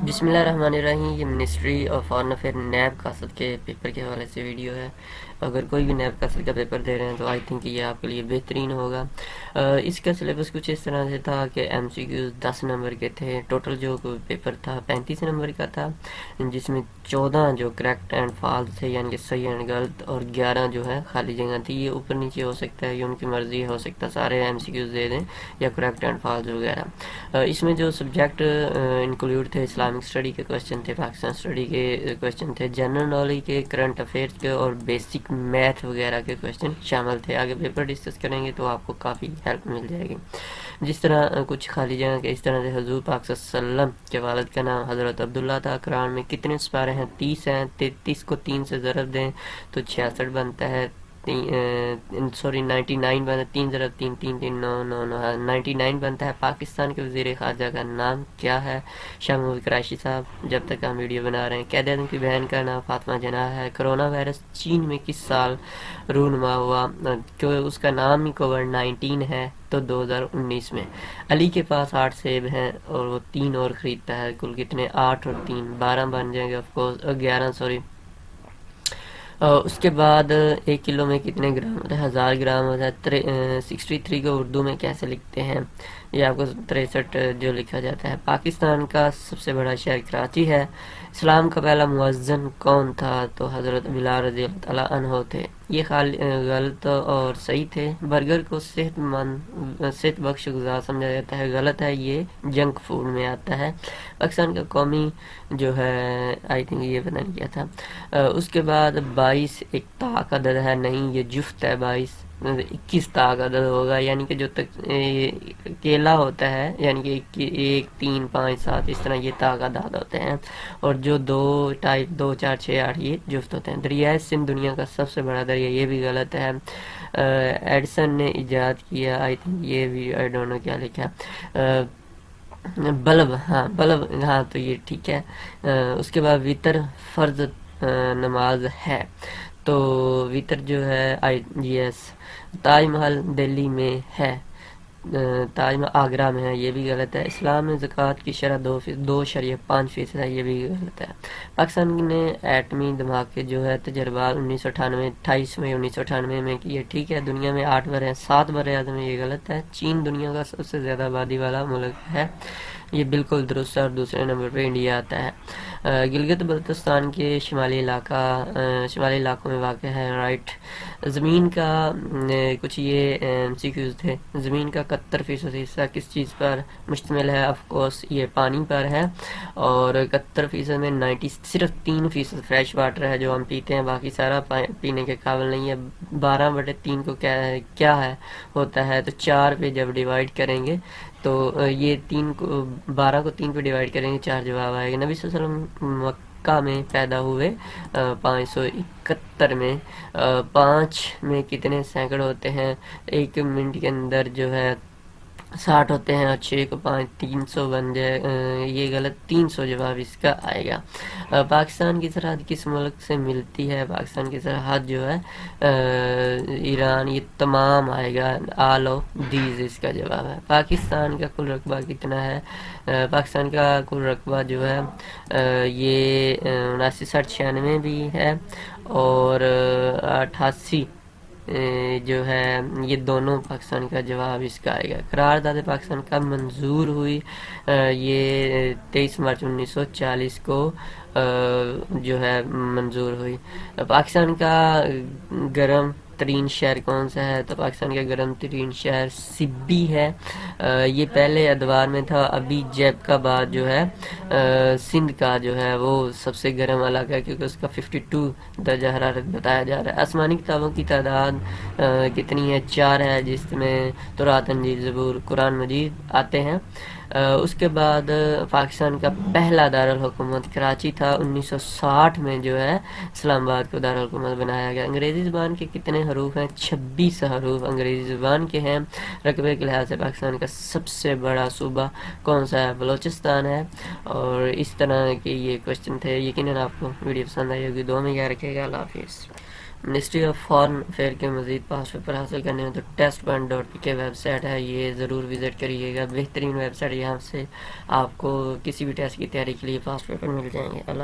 بسم اللہ الرحمن الرحیم۔ یہ ministry of foreign affair NAB قاصد کے پیپر کے حوالے سے ویڈیو ہے۔ اگر کوئی بھی نیب قاصد کا پیپر دے رہے ہیں تو آئی تھنک یہ آپ کے لیے بہترین ہوگا۔ اس کا سلیبس کچھ اس طرح سے تھا کہ ایم سی کیوز 10 نمبر کے تھے۔ ٹوٹل جو پیپر تھا 35 نمبر کا تھا، جس میں 14 جو کریکٹ اینڈ فالس تھے یعنی کہ صحیح اینڈ غلط، اور 11 جو ہے خالی جگہ تھی۔ یہ اوپر نیچے ہو سکتا ہے، یہ ان کی مرضی ہو سکتا ہے سارے ایم سی کیوز دے دیں یا کریکٹ اینڈ فالس وغیرہ۔ اس میں جو سبجیکٹ انکلوڈ تھے، اسلامک اسٹڈی کے کویشچن تھے، پاکستان اسٹڈی کے کویشچن تھے، جنرل نالج کے، کرنٹ افیئرس کے اور بیسک میتھ وغیرہ کے کویشچن شامل تھے۔ آگے پیپر ڈسکس کریں گے تو آپ کو کافی ہیلپ مل جائے گی۔ جس طرح کچھ خالی جگہ کے اس طرح سے حضور پاک صلی اللہ علیہ وسلم کے والد کا نام حضرت عبداللہ تھا۔ قرآن میں کتنے سپارے ہیں؟ 30 ہیں۔ 33 کو 3 سے ضرب دیں تو 66 بنتا ہے۔ 99 بنتا ہے، 3 ضرب 3 3 3 9 9 9 99 بنتا ہے۔ پاکستان کے وزیر خارجہ کا نام کیا ہے؟ شاہ محمود قریشی صاحب۔ جب تک ہم ویڈیو بنا رہے ہیں، قائد اعظم کی بہن کا نام فاطمہ جناح ہے۔ کرونا وائرس چین میں کس سال رونما ہوا؟ اس کا نام ہی کووڈ 19 ہے تو 2019 میں۔ علی کے پاس 8 سیب ہیں اور وہ 3 اور خریدتا ہے، کل کتنے؟ 8 اور 3 12 بن جائیں گے، آف کورس 11 سوری۔ اس کے بعد 1 کلو میں کتنے گرام ہوتا ہے؟ 1000 گرام ہوتا ہے۔ 63 کو اردو میں کیسے لکھتے ہیں؟ یہ آپ کو 63 جو لکھا جاتا ہے۔ پاکستان کا سب سے بڑا شہر کراچی ہے۔ اسلام کا پہلا مؤذن کون تھا؟ تو حضرت بلال رضی اللہ تعالیٰ عنہ تھے۔ یہ غلط اور صحیح تھے۔ برگر کو صحت بخش غذا سمجھا جاتا ہے، غلط ہے، یہ جنک فوڈ میں آتا ہے۔ پاکستان کا قومی جو ہے آئی تھنک یہ پتہ نہیں کیا تھا۔ اس کے بعد 22 ایک طاق عدد ہے، نہیں یہ جفت ہے۔ 22 21 طاق عدد ہوگا، یعنی کہ جو تک کیلا ہوتا ہے یعنی کہ 1 3 5 7 اس طرح یہ طاق عدد ہوتے ہیں، اور جو 2 ٹائپ 2 4 6 8 یہ جفت ہوتے ہیں۔ دریائے سندھ دنیا کا سب سے بڑا دریا، یہ بھی غلط ہے۔ ایڈسن نے ایجاد کیا، آئی تھنک یہ بھی آئی ڈونٹ نو کیا لکھا، بلب، ہاں بلب، ہاں تو یہ ٹھیک ہے۔ اس کے بعد وطر فرض نماز ہے، تو وطر جو ہے یس۔ تاج محل دلی میں ہے، تاج محل آگرہ میں ہے، یہ بھی غلط ہے۔ اسلام میں زکوٰۃ کی شرح 2.5% ہے، یہ بھی غلط ہے۔ پاکستان نے ایٹمی دھماکے جو ہے تجربات 1998 28 مئی 1998 میں کیے، ٹھیک ہے۔ دنیا میں 8 بر ہیں، 7 بر اعظم میں، یہ غلط ہے۔ چین دنیا کا سب سے زیادہ آبادی والا ملک ہے، یہ بالکل درست ہے، اور دوسرے نمبر پہ انڈیا آتا ہے۔ گلگت بلتستان کے شمالی علاقوں میں واقع ہے، رائٹ۔ زمین کا کچھ یہ سی کیوز تھے۔ زمین کا 71% حصہ کس چیز پر مشتمل ہے؟ آف کورس یہ پانی پر ہے، اور 71% میں صرف 3% فریش واٹر ہے جو ہم پیتے ہیں، باقی سارا پینے کے قابل نہیں ہے۔ 12/3 کو کیا ہے ہوتا ہے؟ تو 4 پہ جب ڈیوائڈ کریں گے تو یہ 12 کو 3 پہ ڈیوائڈ کریں گے، 4 جواب آئے گا۔ نبی صلی اللہ علیہ وسلم مکہ میں پیدا ہوئے 571 میں۔ 5 میں کتنے سینکڑ ہوتے ہیں؟ 1 منٹ کے اندر جو ہے 60 ہوتے ہیں، اور 6 کو 5 300 بن جائے، یہ غلط، 300 جواب اس کا آئے گا۔ پاکستان کی سرحد کس ملک سے ملتی ہے؟ پاکستان کی سرحد جو ہے ایران، یہ تمام آئے گا، آل آف دیز اس کا جواب ہے۔ پاکستان کا کل رقبہ کتنا ہے؟ پاکستان کا کل رقبہ جو ہے یہ 79 بھی ہے، اور 88 جو ہے، یہ دونوں پاکستان کا جواب اس کا آئے گا۔ قرارداد پاکستان کب منظور ہوئی؟ یہ 23 مارچ 1940 کو جو ہے منظور ہوئی۔ پاکستان کا گرم ترین شہر کون سا ہے؟ تو پاکستان کا گرم ترین شہر سبی ہے، یہ پہلے ادوار میں تھا، ابھی جیب کا بعد جو ہے سندھ کا جو ہے وہ سب سے گرم علاقہ ہے، کیونکہ اس کا 52 درجہ حرارت بتایا جا رہا ہے۔ آسمانی کتابوں کی تعداد کتنی ہے؟ 4 ہے، جس میں تورات، انجیل، زبور، قرآن مجید آتے ہیں۔ اس کے بعد پاکستان کا پہلا دارالحکومت کراچی تھا، 1960 میں جو ہے اسلام آباد کو دارالحکومت بنایا گیا۔ انگریزی زبان کے کتنے حروف ہیں؟ 26 حروف انگریزی زبان کے ہیں۔ رقبے کے لحاظ سے پاکستان کا سب سے بڑا صوبہ کون سا ہے؟ بلوچستان ہے۔ اور اس طرح کے یہ کوشچن تھے۔ یقیناً آپ کو ویڈیو پسند آئی ہوگی، دعا میں یاد رکھیے گا۔ اللہ حافظ۔ منسٹری آف فارن افیئر کے مزید پاس پیپر حاصل کرنے میں تو test1.pk کے ویب سائٹ ہے، یہ ضرور وزٹ کریے گا، بہترین ویب سائٹ، یہاں سے آپ کو کسی بھی ٹیسٹ کی تیاری کے لیے پاس پیپر مل جائیں گے۔ اللہ